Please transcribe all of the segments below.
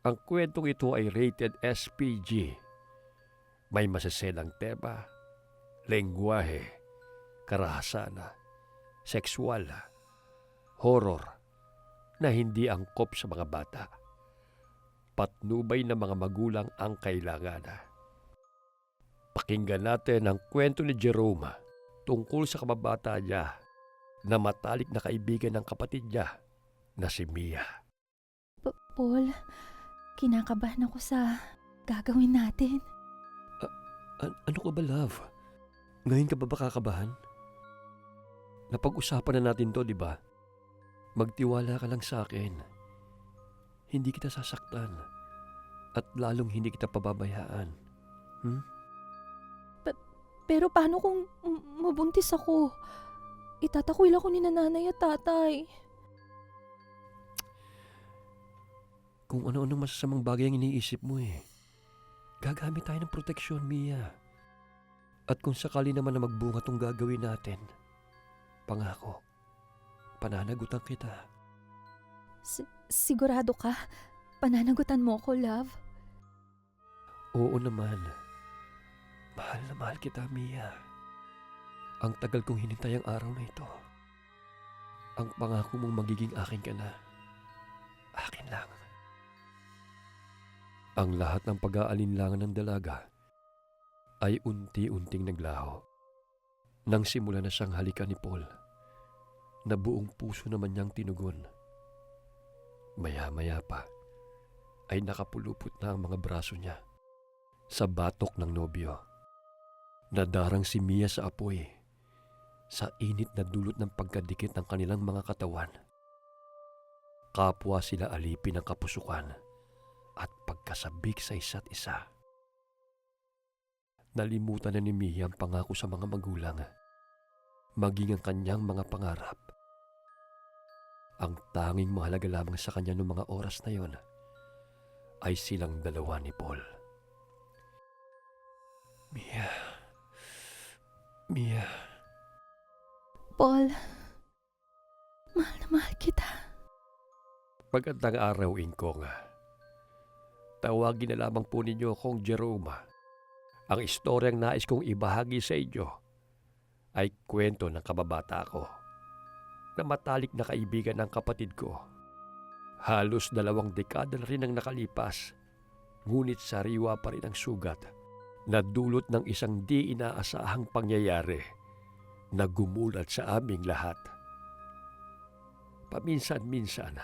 Ang kwentong ito ay rated SPG. May masaselang tema, lengguwahe, karahasan, sexual, horror na hindi angkop sa mga bata. Patnubay ng mga magulang ang kailangan. Pakinggan natin ang kwento ni Jerome tungkol sa kababata niya na matalik na kaibigan ng kapatid niya na si Mia. Paul, kinakabahan ako sa gagawin natin. Ano ka ba, love? Ngayon ka ba kakabahan? Napag-usapan na natin to, di ba? Magtiwala ka lang sa akin. Hindi kita sasaktan. At lalong hindi kita pababayaan. Pero paano kung mabuntis ako? Itatakwil ako ni nanay at tatay. Kung ano-anong masasamang bagay ang iniisip mo eh. Gagamit tayo ng proteksyon, Mia. At kung sakali naman na magbunga tong gagawin natin, pangako, pananagutan kita. Sigurado ka? Pananagutan mo ko, love? Oo naman. Mahal na mahal kita, Mia. Ang tagal kong hinintay ang araw na ito. Ang pangako mong magiging akin ka na. Akin lang. Ang lahat ng pag-aalinlangan ng dalaga ay unti-unting naglaho. Nang simula na siyang halikan ni Paul, na buong puso naman niyang tinugon. Maya-maya pa ay nakapulupot na ang mga braso niya sa batok ng nobyo. Nadarang si Mia sa apoy, sa init na dulot ng pagkadikit ng kanilang mga katawan. Kapwa sila alipin ng kapusukan at pagkasabik sa isa't isa. Nalimutan na ni Mia ang pangako sa mga magulang, maging ang kanyang mga pangarap. Ang tanging mahalaga lamang sa kanya noong mga oras na yon ay silang dalawa ni Paul. Mia. Paul, mahal na mahal kita. Magandang araw, Inkong. Tawagin na lamang po ninyo akong Jerome. Ang istoryang nais kong ibahagi sa inyo ay kwento ng kababata ko na matalik na kaibigan ng kapatid ko. Halos 2 dekada na rin ang nakalipas, ngunit sariwa pa rin ang sugat na dulot ng isang di inaasahang pangyayari na gumulat sa aming lahat. Paminsan-minsan,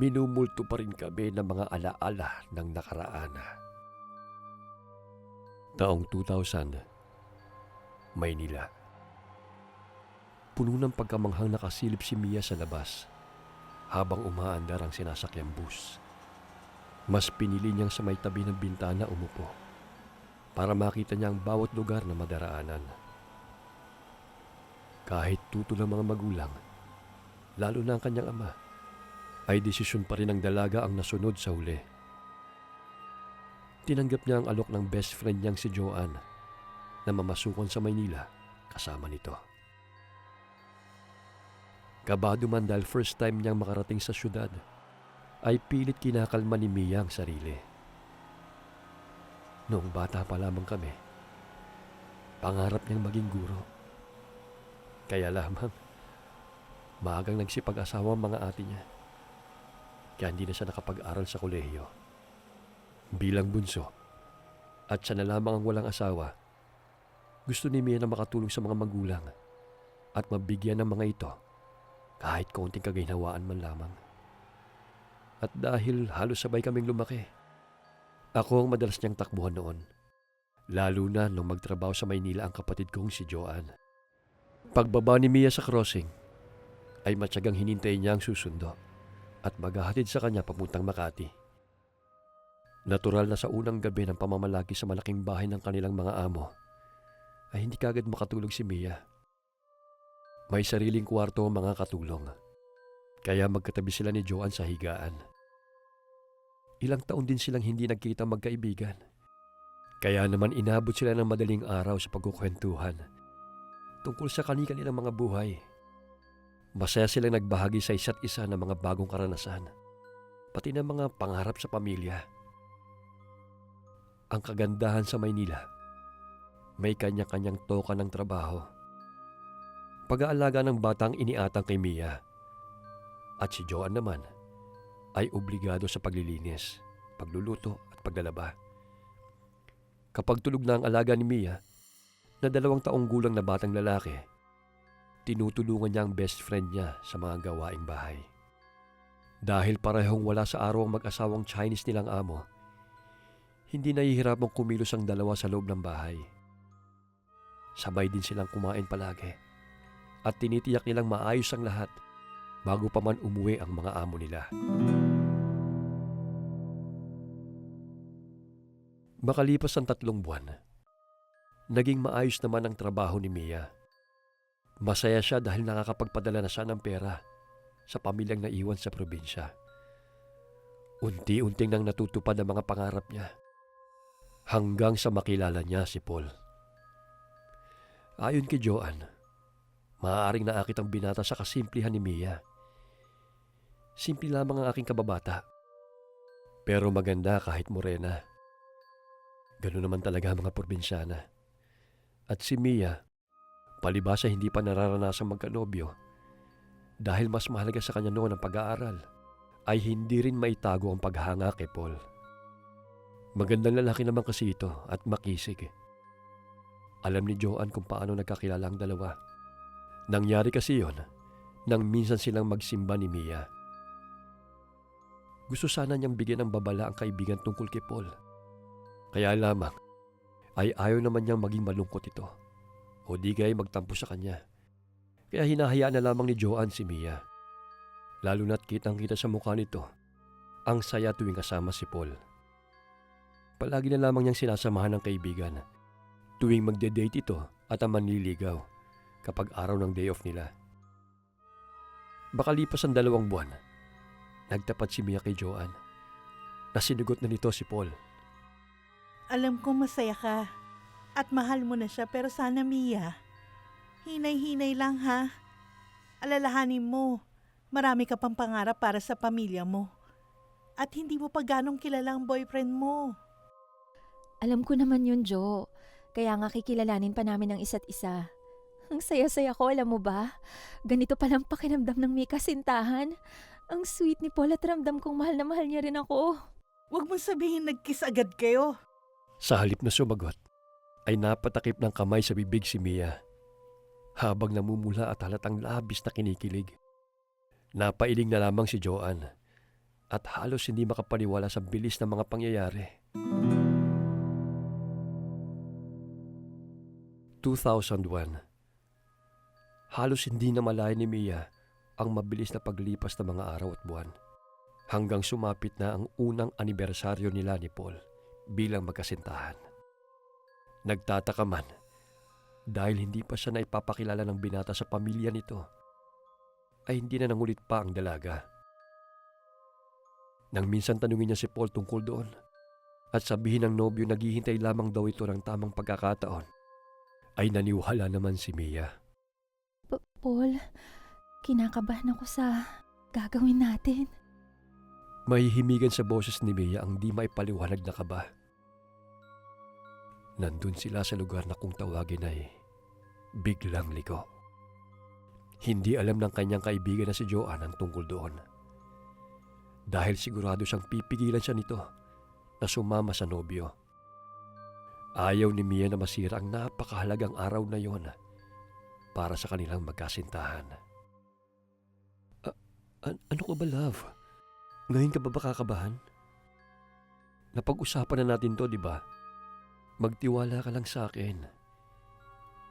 minumulto pa rin kami ng mga alaala ng nakaraan. Taong 2000, Maynila. Puno ng pagkamanghang nakasilip si Mia sa labas habang umaandar ang sinasakyang bus. Mas pinili niyang sa may tabi ng bintana umupo para makita niya ang bawat lugar na madaraanan. Kahit tutol ang mga magulang, lalo na ang kanyang ama, ay desisyon pa rin ng dalaga ang nasunod sa huli. Tinanggap niya ang alok ng best friend niyang si Joanne na mamasukan sa Maynila kasama nito. Kabado man dahil first time niyang makarating sa syudad, ay pilit kinakalma ni Mia ang sarili. Noong bata pa lamang kami, pangarap niyang maging guro. Kaya lamang, maagang nagsipag-asawa ang mga ate niya. Kaya hindi na siya nakapag-aral sa kolehiyo. Bilang bunso, at siya na lamang ang walang asawa, gusto ni Mia na makatulong sa mga magulang at mabigyan ng mga ito kahit kaunting kaginhawaan man lamang. At dahil halos sabay kaming lumaki, ako ang madalas niyang takbuhan noon, lalo na nung magtrabaho sa Maynila ang kapatid kong si Joanne. Pagbaba ni Mia sa crossing, ay matyagang hinintay niya ang susundo at maghahatid sa kanya papuntang Makati. Natural na sa unang gabi ng pamamalagi sa malaking bahay ng kanilang mga amo, ay hindi kagad makatulog si Mia. May sariling kwarto ang mga katulong, kaya magkatabi sila ni Joanne sa higaan. Ilang taon din silang hindi nagkita magkaibigan, kaya naman inabot sila ng madaling araw sa pagkukwentuhan tungkol sa kanilang mga buhay. Masaya silang nagbahagi sa isa't isa ng mga bagong karanasan pati ng mga pangarap sa pamilya. Ang kagandahan sa Maynila, may kanya-kanyang toka ng trabaho. Pag-aalaga ng batang iniatang kay Mia. At si Joan naman ay obligado sa paglilinis, pagluluto at paglalaba. Kapag tulog na ang alaga ni Mia, na 2 taong gulang na batang lalaki, tinutulungan niya ang best friend niya sa mga gawaing bahay. Dahil parehong wala sa araw ang mag-asawang Chinese nilang amo, hindi nahihirapang kumilos ang dalawa sa loob ng bahay. Sabay din silang kumain palagi at tinitiyak nilang maayos ang lahat bago pa man umuwi ang mga amo nila. Makalipas ang 3 buwan, naging maayos naman ang trabaho ni Mia. Masaya siya dahil nakakapagpadala na siya ng pera sa pamilyang naiwan sa probinsya. Unti-unting nang natutupad ang mga pangarap niya hanggang sa makilala niya si Paul. Ayon kay Joan, maaaring naakit ang binata sa kasimplihan ni Mia. Simple lamang ang aking kababata, pero maganda kahit morena. Ganun naman talaga ang mga probinsyana. At si Mia, palibhasa hindi pa nararanasang magkanobyo dahil mas mahalaga sa kanya noon ang pag-aaral, ay hindi rin maitago ang paghanga kay Paul. Magandang lalaki naman kasi ito at makisig. Alam ni Joan kung paano nagkakilala ang dalawa. Nangyari kasi yon nang minsan silang magsimba ni Mia. Gusto sana niyang bigyan ng babala ang kaibigan tungkol kay Paul. Kaya lamang ay ayaw naman niyang maging malungkot ito o di kaya magtampo sa kanya. Kaya hinahayaan na lamang ni Joan si Mia. Lalo na't kitang-kita sa mukha nito ang saya tuwing kasama si Paul. Palagi na lamang niyang sinasamahan ng kaibigan tuwing magde-date ito at ang manliligaw kapag araw ng day off nila. Makalipas ang 2 buwan, nagtapat si Mia kay Joan na sinugot na nito si Paul. Alam kong masaya ka at mahal mo na siya, pero sana, Mia, hinay-hinay lang ha. Alalahanin mo, marami ka pang pangarap para sa pamilya mo. At hindi mo pa ganong kilala ang boyfriend mo. Alam ko naman yun, Jo. Kaya nga kikilalanin pa namin ang isa't isa. Ang saya-saya ko, alam mo ba? Ganito palang pakiramdam ng may kasintahan. Ang sweet ni Paul at ramdam kong mahal na mahal niya rin ako. Huwag mo sabihin nag-kiss agad kayo. Sa halip na sumagot, ay napatakip ng kamay sa bibig si Mia habang namumula at halatang labis na kinikilig. Napailing na lamang si Joan at halos hindi makapaniwala sa bilis ng mga pangyayari. 2001. Halos hindi na malaya ni Mia ang mabilis na paglipas ng mga araw at buwan hanggang sumapit na ang unang anibersaryo nila ni Paul bilang magkasintahan. Nagtataka man dahil hindi pa siya naipapakilala ng binata sa pamilya nito, ay hindi na nangulit pa ang dalaga. Nang minsan tanungin niya si Paul tungkol doon at sabihin ng nobyo naghihintay lamang daw ito ng tamang pagkakataon, ay naniwala naman si Mia. Paul, kinakabahan ako sa gagawin natin. Mahihimigan sa boses ni Mia ang di maipaliwanag na kaba. Nandun sila sa lugar na kung tawagin ay biglang liko. Hindi alam ng kanyang kaibigan na si Joan ang tungkol doon. Dahil sigurado siyang pipigilan siya nito na sumama sa nobyo. Ayaw ni Mia na masira ang napakahalagang araw na yon para sa kanilang magkasintahan. Ano ka ba, love? Ngayon ka ba kakabahan? Napag-usapan na natin to, di ba? Magtiwala ka lang sa akin.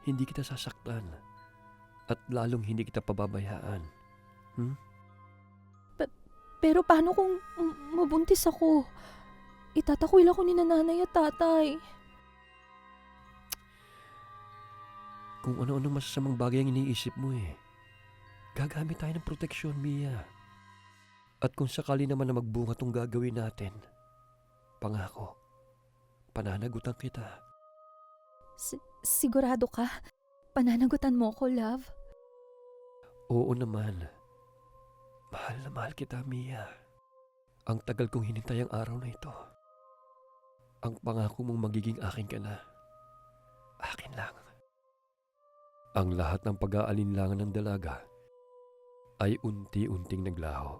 Hindi kita sasaktan. At lalong hindi kita pababayaan. Pero paano kung mabuntis ako? Itatakwil ako ni nanay at tatay. Kung ano-ano masasamang bagay ang iniisip mo eh. Gagamit tayo ng proteksyon, Mia. At kung sakali naman na magbunga tong gagawin natin, pangako, pananagutan kita. Sigurado ka? Pananagutan mo ko, love? Oo naman. Mahal na mahal kita, Mia. Ang tagal kong hinintay ang araw na ito. Ang pangako mong magiging akin ka na. Akin lang. Ang lahat ng pag-aalinlangan ng dalaga ay unti-unting naglaho.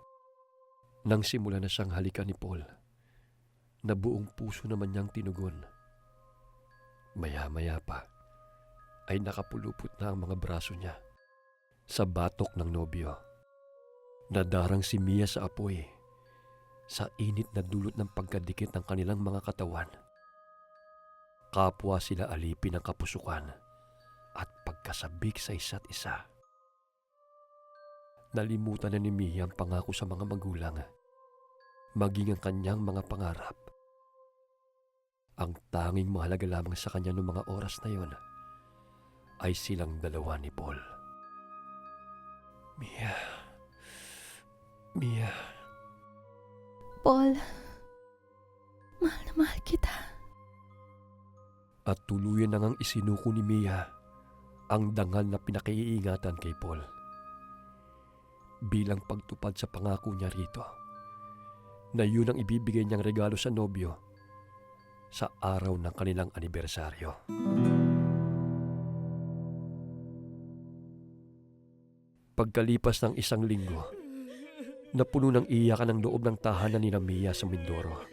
Nang simula na siyang halikan ni Paul, na buong puso naman niyang tinugon. Maya-maya pa ay nakapulupot na ang mga braso niya sa batok ng nobyo. Nadarang si Mia sa apoy, sa init na dulot ng pagkadikit ng kanilang mga katawan. Kapwa sila alipin ng kapusukan at pagkasabik sa isa't isa. Nalimutan na ni Mia ang pangako sa mga magulang, maging ang kanyang mga pangarap. Ang tanging mahalaga lamang sa kanya noong mga oras na yon ay silang dalawa ni Paul. Mia. Mia. Paul, mahal na mahal kita. At tuluyan na ngang isinuko ni Mia ang dangal na pinakiingatan kay Paul. Bilang pagtupad sa pangako niya rito, na yun ang ibibigay niyang regalo sa nobyo sa araw ng kanilang anibersaryo. Pagkalipas ng isang linggo, napuno ng iyakan ang loob ng tahanan ni Mia sa Mindoro.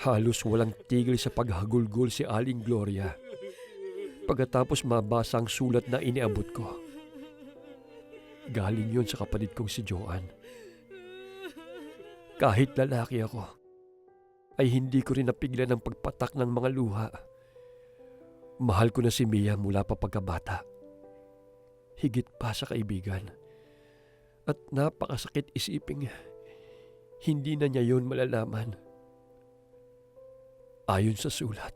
Halos walang tigil sa paghagulgol si Aling Gloria pagkatapos mabasa ang sulat na iniabot ko. Galing yun sa kapatid kong si Joanne. Kahit lalaki ako, ay hindi ko rin napigilan ang pagpatak ng mga luha. Mahal ko na si Mia mula pa pagkabata. Higit pa sa kaibigan. At napakasakit isiping hindi na niya yun malalaman. Ayon sa sulat,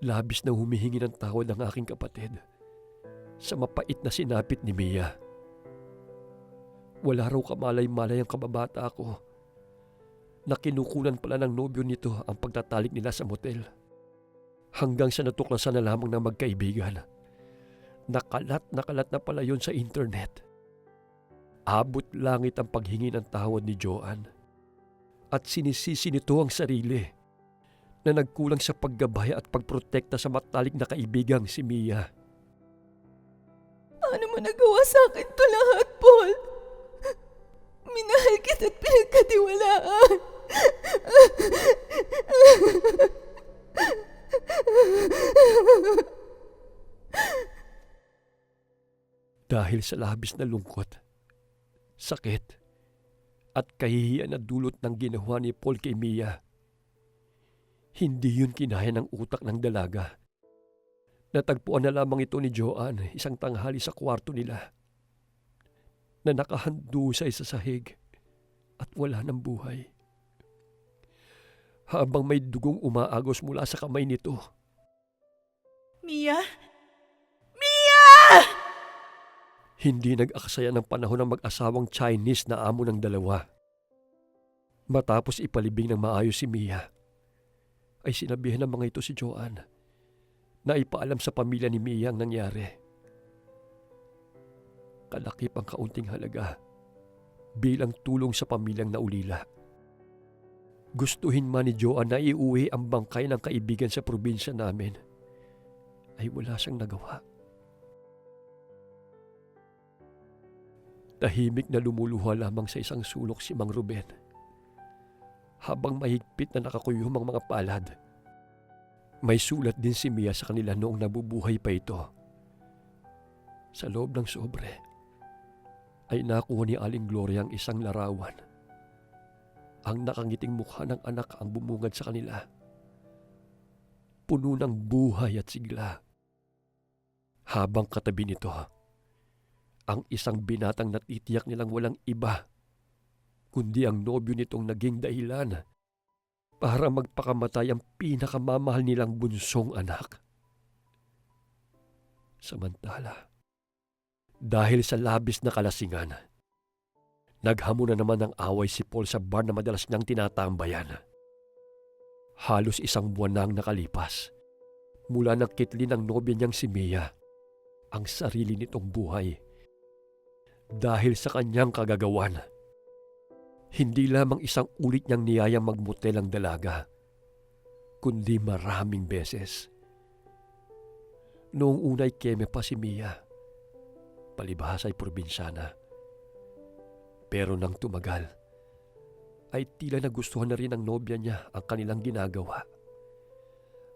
labis na humihingi ng tawad ang aking kapatid sa mapait na sinapit ni Mia. Wala raw kamalay-malay ang kababata ko na kinukunan pala ng nobyo nito ang pagtatalik nila sa motel. Hanggang sa natuklasan na lamang ng magkaibigan. Nakalat na pala yun sa internet. Abot langit ang paghingi ng tawad ni Joanne. At sinisisi nito ang sarili na nagkulang sa paggabay at pagprotekta sa matalik na kaibigang si Mia. Paano mo nagawa sa akin to lahat, Paul? Minahal kita at pinagkatiwalaan. Dahil sa labis na lungkot, sakit, at kahihiyan na dulot ng ginawa ni Paul kay Mia, hindi yun kinaya ng utak ng dalaga. Natagpuan na lamang ito ni Joanne isang tanghali sa kwarto nila na nakahandusay sa sahig at wala ng buhay. Habang may dugong umaagos mula sa kamay nito. Mia? Hindi nag-aksaya ng panahon ng mag-asawang Chinese na amo ng dalawa. Matapos ipalibing ng maayos si Mia, ay sinabihan ng mga ito si Joanne na ipaalam sa pamilya ni Mia ang nangyari. Kalakip ang kaunting halaga bilang tulong sa pamilyang naulila. Gustuhin man ni Joanne na iuwi ang bangkay ng kaibigan sa probinsya namin, ay wala siyang nagawa. Tahimik na lumuluha lamang sa isang sulok si Mang Ruben, habang mahigpit na nakakuyom ang mga palad. May sulat din si Mia sa kanila noong nabubuhay pa ito. Sa loob ng sobre ay nakuha ni Aling Gloria ang isang larawan. Ang nakangiting mukha ng anak ang bumungad sa kanila. Puno ng buhay at sigla. Habang katabi nito, ang isang binatang natitiyak nilang walang iba kundi ang nobyo nitong naging dahilan para magpakamatay ang pinakamamahal nilang bunsong anak. Samantala, dahil sa labis na kalasingan, naghamon na naman ng away si Paul sa bar na madalas niyang tinatambayan. Halos isang buwan nang nakalipas mula nang kitlin ng nobya niyang si Mia ang sarili nitong buhay dahil sa kanyang kagagawan. Hindi lamang isang ulit niyang niyayang magmotel ang dalaga, kundi maraming beses. Noong una'y keme pa si Mia, palibhas ay probinsyana. Pero nang tumagal, ay tila nagustuhan na rin ng nobya niya ang kanilang ginagawa.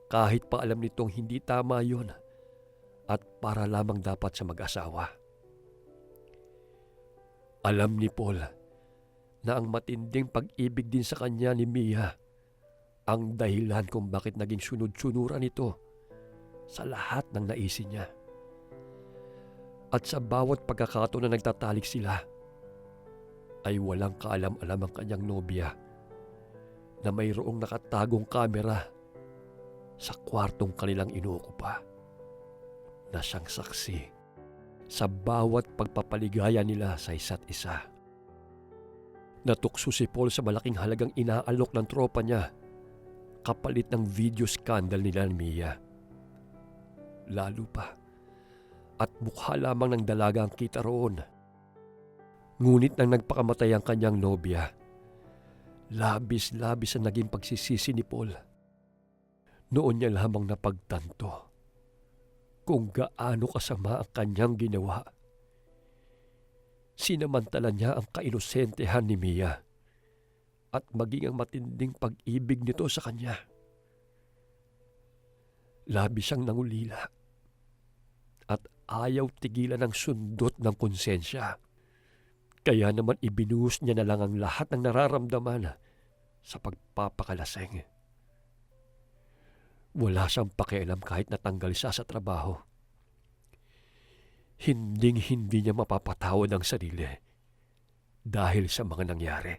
Kahit pa alam nitong hindi tama yon at para lamang dapat sa mag-asawa. Alam ni Paul na ang matinding pag-ibig din sa kanya ni Mia ang dahilan kung bakit naging sunod-sunuran ito sa lahat ng naisin niya. At sa bawat pagkakataon na nagtatalik sila, ay walang kaalam-alam ang kanyang nobya na mayroong nakatagong kamera sa kwartong kanilang inuukupa na siyang saksi sa bawat pagpapaligaya nila sa isa't isa. Natukso si Paul sa malaking halagang inaalok ng tropa niya kapalit ng video scandal nila ni Mia. Lalo pa, at mukha lamang ng dalaga ang kita roon. Ngunit nang nagpakamatay ang kanyang nobya, labis-labis ang naging pagsisisi ni Paul. Noon niya lamang napagtanto kung gaano kasama ang kanyang ginawa. Sinamantala niya ang kainosentehan ni Mia at maging ang matinding pag-ibig nito sa kanya. Labis siyang nangulila at ayaw tigilan ng sundot ng konsensya. Kaya naman ibinuhos niya na lang ang lahat ng nararamdaman sa pagpapakalaseng. Wala siyang pakialam kahit natanggal siya sa trabaho. Hinding-hindi niya mapapatawad ang sarili dahil sa mga nangyari.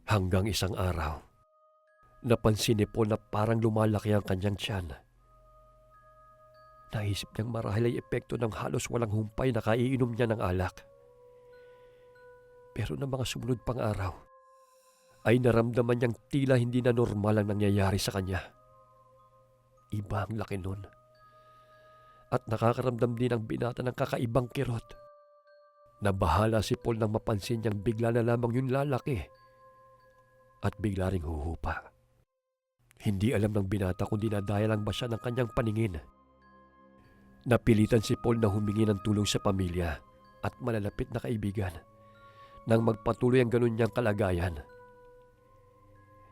Hanggang isang araw, napansin ni Paul na parang lumalaki ang kanyang tiyan. Naisip niyang marahil ay epekto ng halos walang humpay na kaiinom niya ng alak. Pero ng mga sumunod pang araw, ay naramdaman niyang tila hindi na normal ang nangyayari sa kanya. Iba ang laki nun. At nakakaramdam din ang binata ng kakaibang kirot. Nabahala si Paul nang mapansin niyang bigla na lamang yun lalaki at bigla ring huhupa. Hindi alam ng binata kung dinadaya lang ba siya ng kanyang paningin. Napilitan si Paul na humingi ng tulong sa pamilya at malalapit na kaibigan nang magpatuloy ang ganun niyang kalagayan.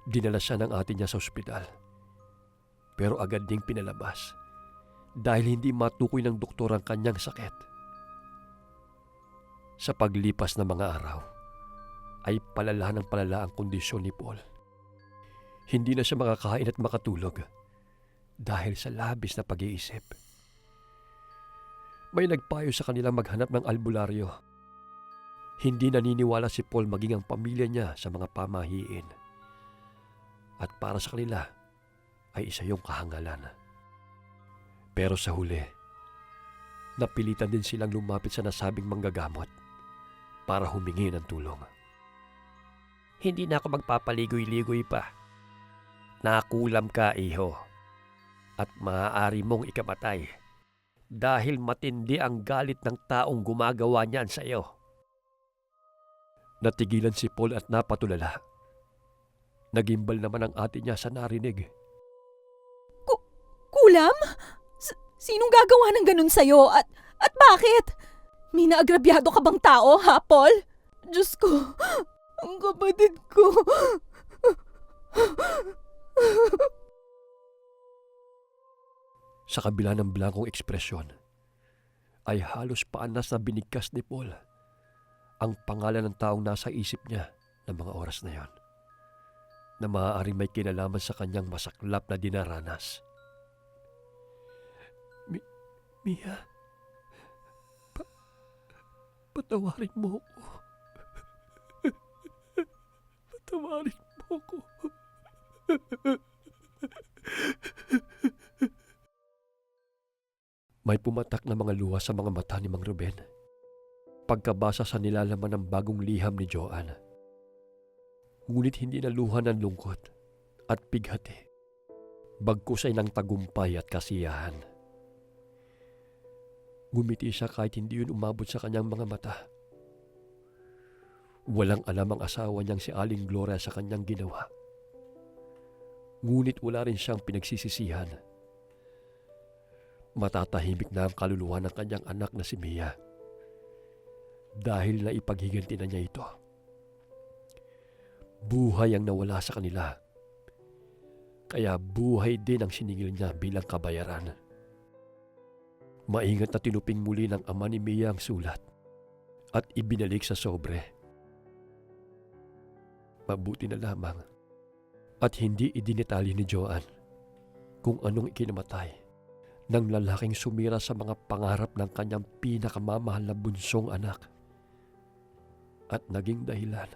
Dinala siya ng ate niya sa ospital, pero agad ding pinalabas dahil hindi matukoy ng doktor ang kanyang sakit. Sa paglipas ng mga araw, ay palala ng palala ang kondisyon ni Paul. Hindi na siya makakain at makatulog dahil sa labis na pag-iisip. May nagpayo sa kanila maghanap ng albularyo. Hindi naniniwala si Paul maging ang pamilya niya sa mga pamahiin. At para sa kanila ay isa yung kahangalan. Pero sa huli, napilitan din silang lumapit sa nasabing manggagamot para humingi ng tulong. Hindi na ako magpapaligoy-ligoy pa. Nakulam ka, iho. At maaari mong ikamatay dahil matindi ang galit ng taong gumagawa niyan sa iyo. Natigilan si Paul at napatulala. Nagimbal naman ang ate niya sa narinig. Kulam? Sinong gagawa ng ganun sa'yo? At bakit? May naagrabyado ka bang tao, ha, Paul? Diyos ko, ang kapatid ko. Sa kabila ng blankong ekspresyon, ay halos paanas na binigkas ni Paul ang pangalan ng taong nasa isip niya ng mga oras na yon, na maaaring may kinalaman sa kanyang masaklap na dinaranas. Mia, patawarin mo ako. Patawarin mo ako. May pumatak na mga luha sa mga mata ni Mang Ruben pagkabasa sa nilalaman ng bagong liham ni Joanne. Ngunit hindi na luha ng lungkot at bighati, bagkus ay ng tagumpay at kasiyahan. Ngumiti siya kahit hindi yun umabot sa kanyang mga mata. Walang alam ang asawa niyang si Aling Gloria sa kanyang ginawa. Ngunit wala rin siyang pinagsisisihan. Matatahimik na ang kaluluwa ng kanyang anak na si Mia dahil naipaghiganti na niya ito. Buhay ang nawala sa kanila, kaya buhay din ang siningil niya bilang kabayaran. Maingat na tinuping muli ng ama ni Mia ang sulat at ibinalik sa sobre. Mabuti na lamang at hindi idinetali ni Joanne kung anong ikinamatay ng lalaking sumira sa mga pangarap ng kanyang pinakamamahal na bunsong anak at naging dahilan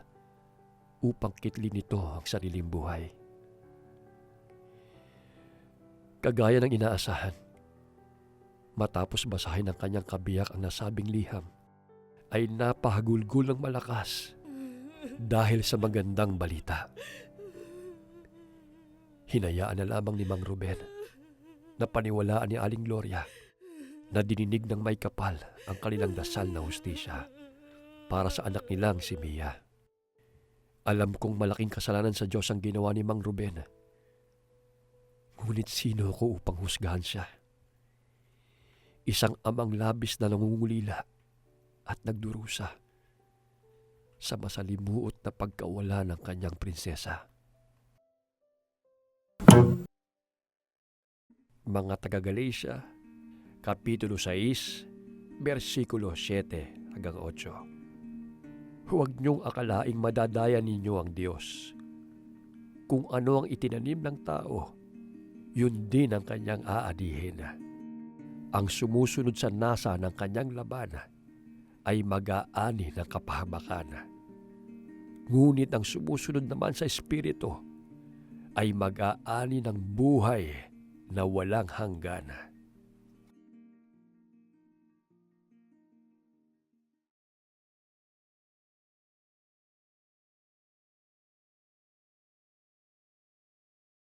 upang kitlin nito ang sariling buhay. Kagaya ng inaasahan, matapos basahin ng kanyang kabiyak ang nasabing liham, ay napahagulgul ng malakas dahil sa magandang balita. Hinayaan na lamang ni Mang Ruben na paniwalaan ni Aling Gloria na dininig ng may kapal ang kanilang dasal na hustisya para sa anak nilang si Mia. Alam kong malaking kasalanan sa Diyos ang ginawa ni Mang Ruben. Ngunit sino ko upang husgahan siya? Isang amang labis na nangungulila at nagdurusa sa masalimuot na pagkawala ng kanyang prinsesa. Mga taga-Galacia, Kapitulo 6, versikulo 7 hanggang 8. Huwag niyong akalaing madadaya ninyo ang Diyos. Kung ano ang itinanim ng tao, yun din ang kanyang aanihin. Ang sumusunod sa nasa ng kanyang laban ay mag-aani ng kapahamakan. Ngunit ang sumusunod naman sa Espiritu ay mag-aani ng buhay na walang hanggan.